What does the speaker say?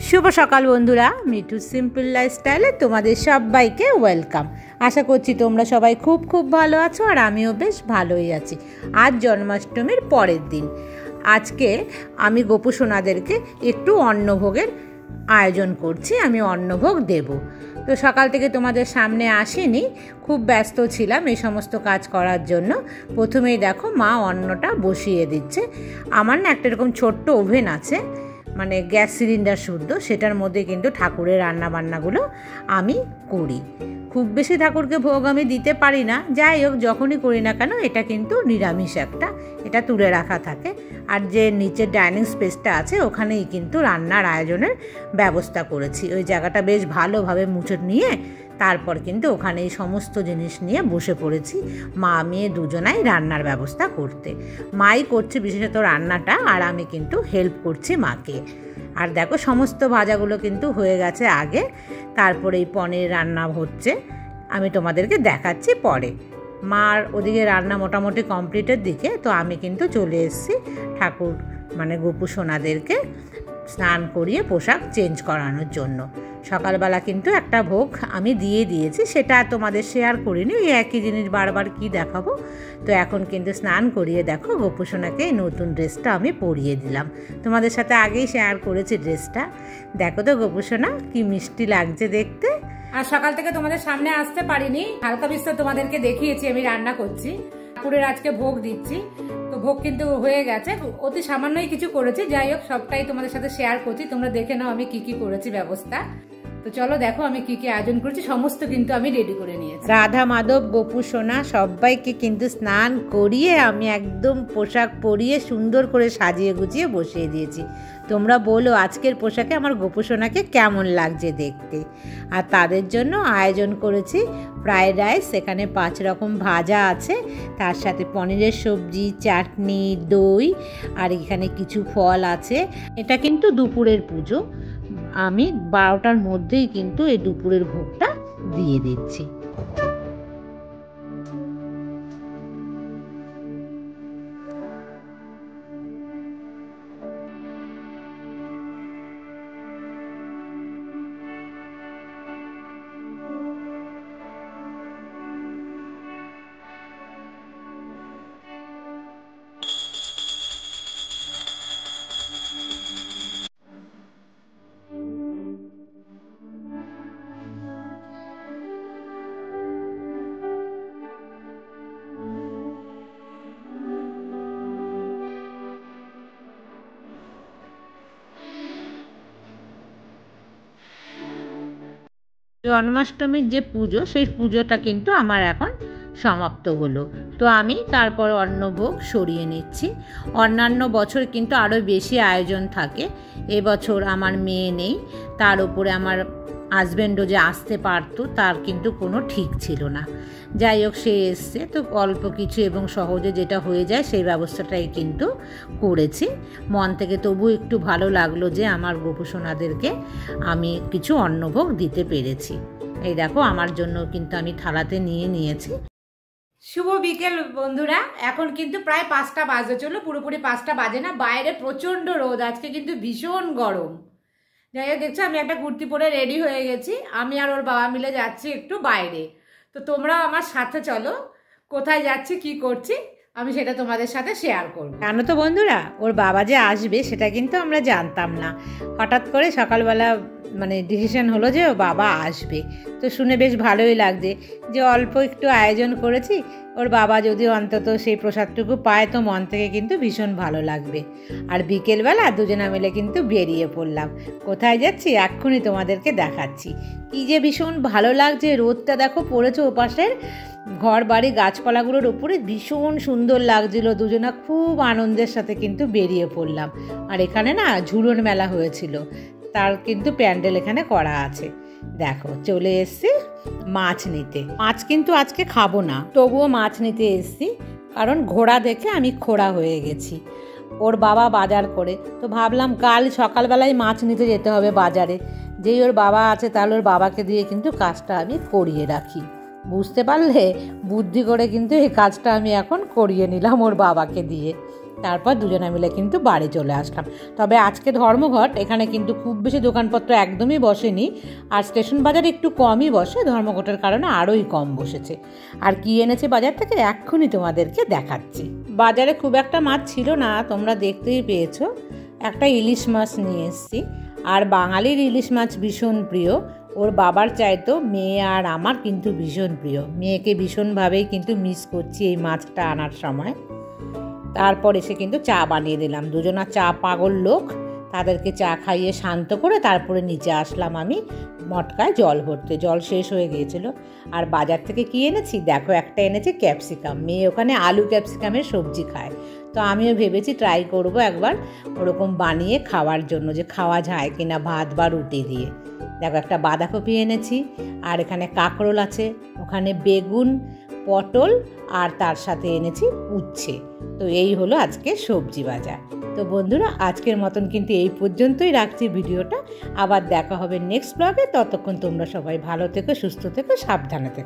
शुभ सकाल बंधुरा मिठू simple लाइफस्टाइले तुम्हादेर सबाइके welcome. आशा करछि तोमरा सबाई खूब खूब भालो आछो और आमिओ बेश भालोई आछि। आज जन्माष्टमीर परेर दिन। आजके आमी गोपू सोनादेरके एकटू अन्नभोगेर आयोजन करछि। आमी अन्नभोग देब। तो सकाल थेके तोमादेर सामने आसिनी, खूब व्यस्त छिलाम एई समस्त काज करार जोन्नो। प्रथमेई देखो मा अन्नटा बसिए दिच्छे। आमार ना एकटा एरकम छोट्ट ओभेन आछे, মানে গ্যাস সিলিন্ডার শুদ্ধ, সেটার মধ্যে কিন্তু ঠাকুরের রান্না বান্নাগুলো আমি করি। খুব বেশি ঠাকুরকে ভোগ আমি দিতে পারি না, যাই হোক যখনই করি না কেন এটা কিন্তু নিরামিষ একটা, এটা তুলে রাখা থাকে। আর যে নিচের ডাইনিং স্পেসটা আছে ওখানেই কিন্তু রান্নার আয়োজনের ব্যবস্থা করেছি। ওই জায়গাটা বেশ ভালোভাবে মুছে নিয়ে তারপর কিন্তু ওখানে এই সমস্ত জিনিস নিয়ে বসে পড়েছি মা মেয়ে দুজনাই রান্নার ব্যবস্থা করতে। মাই করছে বিশেষত রান্নাটা, আর আমি কিন্তু হেল্প করছি মাকে। আর দেখো সমস্ত ভাজাগুলো কিন্তু হয়ে গেছে আগে, তারপরে এই পনির রান্না হচ্ছে, আমি তোমাদেরকে দেখাচ্ছি পরে। মার ওদিকে রান্না মোটামুটি কমপ্লিটের দিকে, তো আমি কিন্তু চলে এসেছি ঠাকুর মানে গোপু সোনাদেরকে স্নান করিয়ে পোশাক চেঞ্জ করানোর জন্য। সকালবেলা কিন্তু একটা ভোগ আমি দিয়ে দিয়েছি, সেটা তোমাদের শেয়ার করিনি, ওই একই জিনিস বারবার কি দেখাবো। তো এখন কিন্তু স্নান করিয়ে দেখো গোপু সোনাকে এই নতুন ড্রেসটা আমি পরিয়ে দিলাম। তোমাদের সাথে আগেই শেয়ার করেছি ড্রেসটা। দেখো তো গোপু সোনা কি মিষ্টি লাগছে দেখতে। আর সকাল থেকে তোমাদের সামনে আসতে পারিনি, হালকা বিস্তর তোমাদেরকে দেখিয়েছি আমি রান্না করছি। ঠাকুরের আজকে ভোগ দিচ্ছি, তো ভোগ কিন্তু হয়ে গেছে, অতি সামান্যই কিছু করেছি। যাই হোক সবটাই তোমাদের সাথে শেয়ার করছি, তোমরা দেখে নাও আমি কি কি করেছি ব্যবস্থা। তো চলো দেখো আমি কি কি আয়োজন করেছি, সমস্ত কিন্তু আমি রেডি করে নিয়েছি। রাধা মাধব গোপু সোনা সবাইকে কিন্তু স্নান করিয়ে আমি একদম পোশাক পরিয়ে সুন্দর করে সাজিয়ে গুছিয়ে বসিয়ে দিয়েছি। তোমরা বলো আজকের পোশাকে আমার গোপু সোনাকে কেমন লাগছে দেখতে। আর তাদের জন্য আয়োজন করেছি ফ্রাইড রাইস, সেখানে 5 রকম ভাজা আছে, তার সাথে পনিরের সবজি, চাটনি, দই, আর এখানে কিছু ফল আছে। এটা কিন্তু দুপুরের পুজো, আমি 12টার মধ্যেই কিন্তু এই দুপুরের ভোগটা দিয়ে দিচ্ছি। জন্মাষ্টমীর যে পুজো, সেই পুজোটা কিন্তু আমার এখন সমাপ্ত হলো। তো আমি তারপর অন্নভোগ সরিয়ে নিচ্ছি। অন্যান্য বছর কিন্তু আরও বেশি আয়োজন থাকে, এবছর আমার মেয়ে নেই, তার উপরে আমার হাজব্যান্ডও যে আসতে পারতো তার কিন্তু কোনো ঠিক ছিল না। যাই হোক সে এসছে, তো অল্প কিছু এবং সহজে যেটা হয়ে যায় সেই ব্যবস্থাটাই কিন্তু করেছি। মন থেকে তবু একটু ভালো লাগলো যে আমার গোপু সোনাদেরকে আমি কিছু অন্নভোগ দিতে পেরেছি। এই দেখো আমার জন্য কিন্তু আমি থালাতে নিয়ে নিয়েছি। শুভ বিকেল বন্ধুরা, এখন কিন্তু প্রায় 5টা বাজে, চলো পুরোপুরি 5টা বাজে না, বাইরে প্রচণ্ড রোদ, আজকে কিন্তু ভীষণ গরম। যাই হোক দেখছো আমি একটা কুর্তি পরে রেডি হয়ে গেছি, আমি আর ওর বাবা মিলে যাচ্ছি একটু বাইরে। তো তোমরাও আমার সাথে চলো, কোথায় যাচ্ছি কি করছি আমি সেটা তোমাদের সাথে শেয়ার করব। জানো তো বন্ধুরা, ওর বাবা যে আসবে সেটা কিন্তু আমরা জানতাম না। হঠাৎ করে সকালবেলা মানে ডিসিশন হলো যে ও বাবা আসবে, তো শুনে বেশ ভালোই লাগছে যে অল্প একটু আয়োজন করেছি, ওর বাবা যদি অন্তত সেই প্রসাদটুকু পায় তো মন থেকে কিন্তু ভীষণ ভালো লাগবে। আর বিকেলবেলা দুজনা মিলে কিন্তু বেরিয়ে পড়লাম। কোথায় যাচ্ছি এক্ষুনি তোমাদেরকে দেখাচ্ছি। কি যে ভীষণ ভালো লাগছে, রোদটা দেখো পড়েছে ওপাশের ঘর বাড়ি গাছপালাগুলোর উপরে, ভীষণ সুন্দর লাগছিল। দুজনা খুব আনন্দের সাথে কিন্তু বেরিয়ে পড়লাম। আর এখানে না ঝুলন মেলা হয়েছিল, তার কিন্তু প্যান্ডেল এখানে করা আছে। দেখো চলে এসছি মাছ নিতে। মাছ কিন্তু আজকে খাবো না, তবুও মাছ নিতে এসছি, কারণ ঘোড়া দেখে আমি খোড়া হয়ে গেছি। ওর বাবা বাজার করে, তো ভাবলাম কাল সকালবেলায় মাছ নিতে যেতে হবে বাজারে। যেই ওর বাবা আছে তাহলে ওর বাবাকে দিয়ে কিন্তু কাজটা আমি করিয়ে রাখি। বুঝতে পারলে, বুদ্ধি করে কিন্তু এই কাজটা আমি এখন করিয়ে নিলাম ওর বাবাকে দিয়ে। তারপর দুজনে মিলে কিন্তু বাড়ি চলে আসলাম। তবে আজকে ধর্মঘট, এখানে কিন্তু খুব বেশি দোকানপত্র একদমই বসেনি, আর স্টেশন বাজার একটু কমই বসে, ধর্মঘটের কারণে আরোই কম বসেছে। আর কি এনেছে বাজার থেকে এক্ষুনি তোমাদেরকে দেখাচ্ছি। বাজারে খুব একটা মাছ ছিল না, তোমরা দেখতেই পেয়েছো। একটা ইলিশ মাছ নিয়ে এসেছি, আর বাঙালির ইলিশ মাছ ভীষণ প্রিয়। ওর বাবার চাইতো মেয়ে আর আমার কিন্তু ভীষণ প্রিয়। মেয়েকে ভীষণভাবেই কিন্তু মিস করছি এই মাছটা আনার সময়। তারপর এসে কিন্তু চা বানিয়ে দিলাম। দুজনা চা পাগল লোক, তাদেরকে চা খাইয়ে শান্ত করে তারপরে নিচে আসলাম আমি মটকায় জল ভরতে। জল শেষ হয়ে গিয়েছিল। আর বাজার থেকে কি এনেছি দেখো, একটা এনেছে ক্যাপসিকাম। মেয়ে ওখানে আলু ক্যাপসিকামের সবজি খায়, তো আমিও ভেবেছি ট্রাই করব একবার ওরকম বানিয়ে খাওয়ার জন্য, যে খাওয়া যায় কিনা ভাত বা রুটি দিয়ে। দেখো একটা বাঁধাকপি এনেছি, আর এখানে কাঁকরোল আছে, ওখানে বেগুন, পটল, আর তার সাথে এনেছি উচ্ছে। তো এই হলো আজকে সবজি বাজার। তো বন্ধুরা, আজকের মতন কিন্তু এই পর্যন্তই রাখছি ভিডিওটা। আবার দেখা হবে নেক্সট ব্লগে। ততক্ষণ তোমরা সবাই ভালো থেকো, সুস্থ থেকো, সাবধানে থেকো।